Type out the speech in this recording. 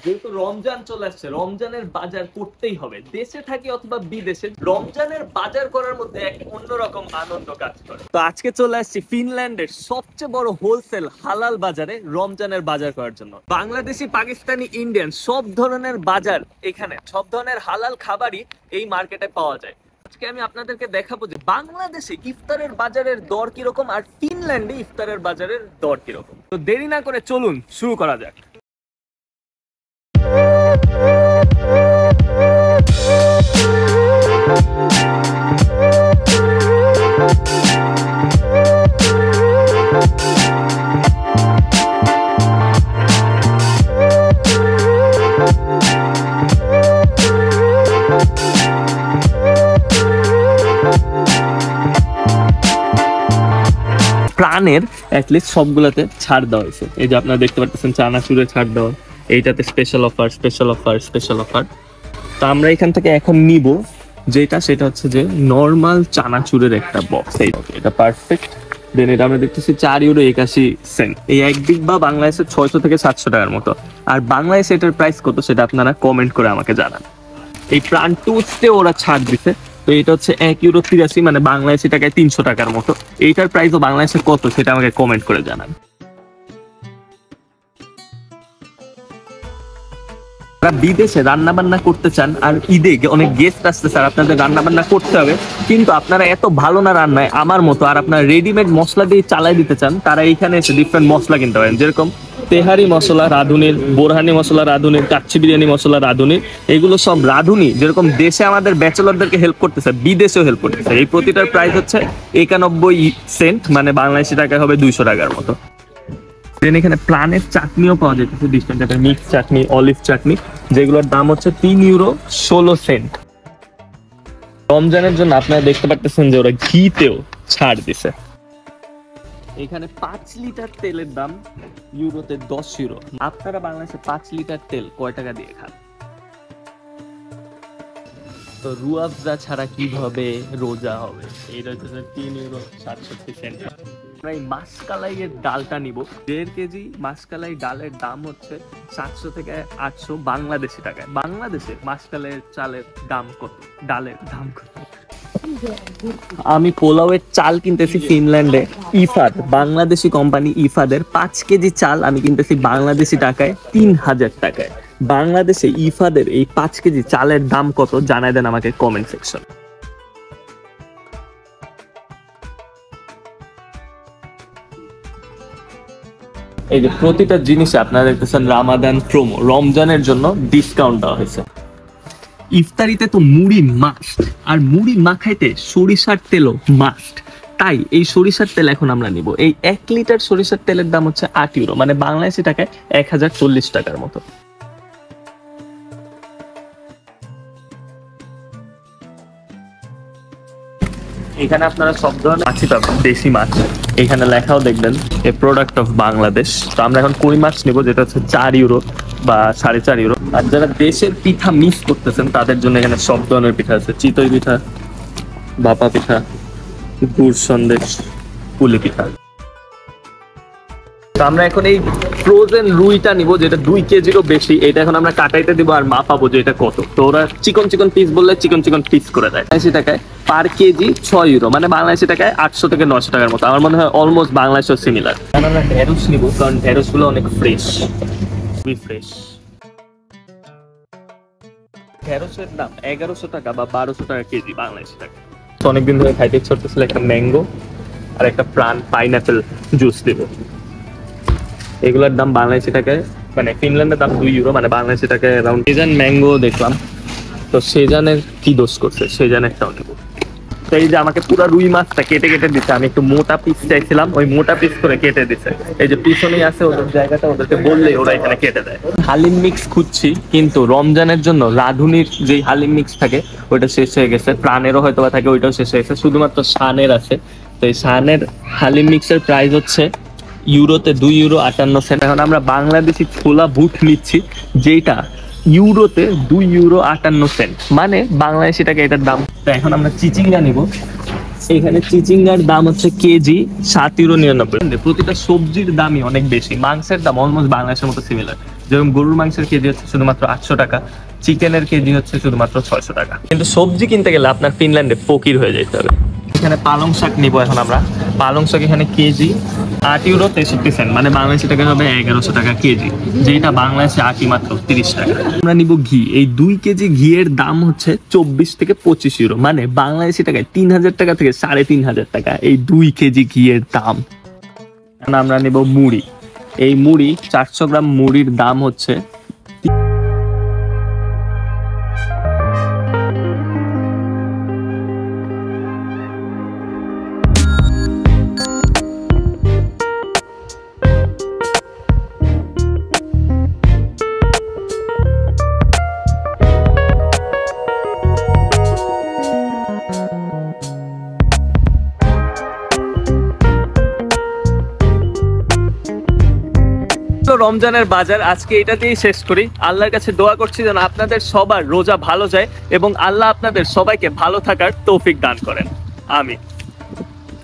যেহেতু রমজান চলে আসছে, রমজানের বাজার করতেই হবে, দেশে থাকি অথবা বিদেশে, রমজানের বাজার করার মধ্যে এক অন্যরকম আনন্দ কাজ করে। তো আজকে চলে আসছি ফিনল্যান্ডের সবচেয়ে বড় হোলসেল হালাল বাজারে রমজানের বাজার করার জন্য। বাংলাদেশি, পাকিস্তানি, ইন্ডিয়ান সব ধরনের বাজার এখানে, সব ধরনের হালাল খাবারই এই মার্কেটে পাওয়া যায়। আজকে আমি আপনাদেরকে দেখাবো যে বাংলাদেশে ইফতারের বাজারের দর কিরকম আর ফিনল্যান্ডে ইফতারের বাজারের দর কিরকম। তো দেরি না করে চলুন শুরু করা যাক। প্রাণের অ্যাটলিস্ট সবগুলাতে ছাড় দেওয়া হয়েছে। এই যে আপনারা দেখতে পাচ্ছেন চানাচুরে ছাড় দেওয়া, এইটাতে special offer special offer special offer. তো আমরা এখান থেকে এখন নিব যেটা, সেটা হচ্ছে যে নর্মাল চানাচুরের একটা বক্স। এটা পারফেক্ট। দেন এটা আমরা দেখতেছি 4 ইউরো 81 সেন্ট। এই এক ডিব্বা বাংলাদেশে 600 থেকে 700 টাকার মতো। আর বাংলাদেশে এটার প্রাইস কত সেটা আপনারা কমেন্ট করে আমাকে জানান। এই প্রাণ টোস্টে ওরা ছাড় দিছে। তো এটা হচ্ছে 1 ইউরো 83, মানে বাংলাদেশি টাকায় 300 টাকার মতো। এইটার প্রাইসও বাংলাদেশে কত সেটা আমাকে কমেন্ট করে জানান। বিদেশে রান্না বান্না করতে চান আর ঈদে অনেক গেস্ট আসতে স্যার, আপনাদের রান্না বান্না করতে হবে, কিন্তু আপনারা এত ভালো না রান্নায় আমার মতো, আর আপনারা রেডিমেড মশলা দিয়ে চালাই দিতে চান, তারা এইখানে এসে ডিফারেন্ট মশলা কিনতে পারেন। যেরকম তেহারি মশলা রাঁধুনির, বোরহানি মশলা রাঁধুনির, কাচ্চি বিরিয়ানি মশলা রাঁধুনির, এগুলো সব রাঁধুনি যেরকম দেশে আমাদের ব্যাচেলরদেরকে হেল্প করতেছে, বিদেশেও হেল্প করতেছে। এই প্রতিটার প্রাইস হচ্ছে 91 সেন্ট, মানে বাংলাদেশি টাকায় হবে 200 টাকার মতো। দেন এখানে প্রাণের চাটনিও পাওয়া যাচ্ছে, ডিফারেন্ট টাইপের মিক্স চাটনি, অলিভ চাটনি, যেগুলোর দাম হচ্ছে 3 ইউরো 16 সেন্ট। রমজানের জন্য আপনারা দেখতে পাচ্ছেন যে ওরা ঘিতেও ছাড় দিছে। এখানে 5 লিটার তেলের দাম ইউরোতে 10 ইউরো। আপনারা বাংলাদেশে 5 লিটার তেল কয় টাকা দিয়ে খান? তো রুয়াফজা ছাড়া কিভাবে রোজা হবে? এইটা হচ্ছে 3 ইউরো 67 সেন্ট। আমরা এই মাসকালাইয়ের ডালটা নিব। 1.5 কেজি মাসকালাই ডালের দাম হচ্ছে 700 থেকে 800 বাংলাদেশি টাকায়। বাংলাদেশে মাসকালাইয়ের চালের দাম কত, ডালের দাম কত? আমি পোলাওয়ের চাল কিনতেছি ফিনল্যান্ডে ইফাদ, বাংলাদেশি কোম্পানি ইফাদের 5 কেজি চাল আমি কিনতেছি বাংলাদেশি টাকায় 3000 টাকায়। বাংলাদেশে ইফাদের এই 5 কেজি চালের দাম কত জানাই দেন আমাকে কমেন্ট সেকশন। এই যে প্রতিটা জিনিসে আপনারা দেখতেছেন রামাদান প্রোমো, রমজানের জন্য ডিসকাউন্ট দেওয়া হয়েছে। ইফতারিতে তো মুড়ি মাস্ট, আর মুড়ি মাখাইতে সরিষার তেলও মাস্ট। তাই এই সরিষার তেল এখন আমরা নিব। এই 1 লিটার সরিষার তেলের দাম হচ্ছে 8 ইউরো, মানে বাংলাদেশি টাকায় 1040 টাকার মতো। এখানে আপনারা সব ধরনের মাছই পাবেন, দেশি মাছ। এখানে লেখাও দেখবেন এ প্রোডাক্ট অফ বাংলাদেশ। তো আমরা এখন কই মাছ নিব, যেটা হচ্ছে 4 ইউরো বা 4.5 ইউরো। আর যারা দেশের পিঠা মিস করতেছেন তাদের জন্য এখানে সব ধরনের পিঠা আছে, চিতই পিঠা, ভাপা পিঠা, গুড় সন্দেশ, পুলি পিঠা। তো আমরা এখন এই ফ্রোজেন রুইটা নিব, যেটা 2 কেজিরও বেশি। এটা এখন আমরা কাটাইতে দিব আর মাপাবো যে এটা কত। তো ওরা চিকন চিকন পিস বললে চিকন চিকন পিস করে দেয়। 80 টাকায় পার কেজি 6 ইউরো, মানে বাংলাদেশি টাকায় 800 থেকে 900 টাকার মতো। আমার মনে হয় অলমোস্ট বাংলাদেশেও সিমিলার। আমরা ঢেঁড়স নিব, কারণ ঢেঁড়স গুলো অনেক ফ্রেশ, খুবই ফ্রেশ। ঢেঁড়সের দাম 1100 টাকা বা 1200 টাকা কেজি বাংলাদেশি টাকা। তো অনেকদিন ধরে খাইতে ইচ্ছা করতেছিল একটা ম্যাঙ্গো আর একটা প্রাণ পাইনাপেল জুস দিব। এগুলোর দাম বাংলাদেশি টাকায়, মানে ফিনল্যান্ডের দাম 2 ইউরো, মানে বাংলাদেশি টাকায় অ্যারাউন্ড। সেজান ম্যাঙ্গো দেখলাম, তো সেজানের কি দোষ করছে, সেজানেরটাও নেব। তো এই যে আমাকে পুরো রুই মাছটা কেটে কেটে দিচ্ছে, আমি একটু মোটা পিস চাইছিলাম, ওই মোটা পিস করে কেটে দিচ্ছে। এই যে পিছনেই আছে ওদের জায়গাটা, ওদেরকে বললেই ওরা এখানে কেটে দেয়। হালিম মিক্স খুঁজছি, কিন্তু রমজানের জন্য রাঁধুনির যেই হালিম মিক্স থাকে ওইটা শেষ হয়ে গেছে। প্রাণেরও হয়তো বা থাকে, ওইটাও শেষ হয়ে গেছে, শুধুমাত্র শানের আছে। তো এই শানের হালিম মিক্সের প্রাইস হচ্ছে ইউরোতে 2 ইউরো 58 সেন্ট। এখন আমরা বাংলাদেশি ছোলা বুট নিচ্ছি, যেটা ইউরোতে 2 ইউরো 58 সেন্ট, মানে বাংলাদেশি টাকা এটার দাম। তো এখন আমরা চিচিঙ্গা নিব। এখানে চিচিঙ্গার দাম হচ্ছে কেজি 7 ইউরো 99। প্রতিটা সবজির দামই অনেক বেশি, মাংসের দাম অলমোস্ট বাংলাদেশের মতো সিমিলার। যেরকম গরুর মাংসের কেজি হচ্ছে শুধুমাত্র 800 টাকা, চিকেনের কেজি হচ্ছে শুধুমাত্র 600 টাকা। কিন্তু সবজি কিনতে গেলে আপনার ফিনল্যান্ডে ফকির হয়ে যেতে হবে। এখানে পালং শাক নিবো এখন আমরা। পালং শাক এখানে কেজি 8 ইউরো 63 সেন্ট, মানে বাংলাদেশি টাকা হবে 1100 টাকা কেজি, যেটা বাংলাদেশে আটি মাত্র 30 টাকা। আমরা নিব ঘি। এই 2 কেজি ঘিয়ের দাম হচ্ছে 24 থেকে 25 ইউরো, মানে বাংলাদেশি টাকায় 3000 টাকা থেকে 3500 টাকা এই 2 কেজি ঘিয়ের দাম। এখন আমরা নিব মুড়ি। এই মুড়ি 400 গ্রাম মুড়ির দাম হচ্ছে রমজানের বাজার আজকে এটা দিয়েই শেষ করি। আল্লাহর কাছে দোয়া করছি যেন আপনাদের সবার রোজা ভালো যায় এবং আল্লাহ আপনাদের সবাইকে ভালো থাকার তৌফিক দান করেন। আমিন।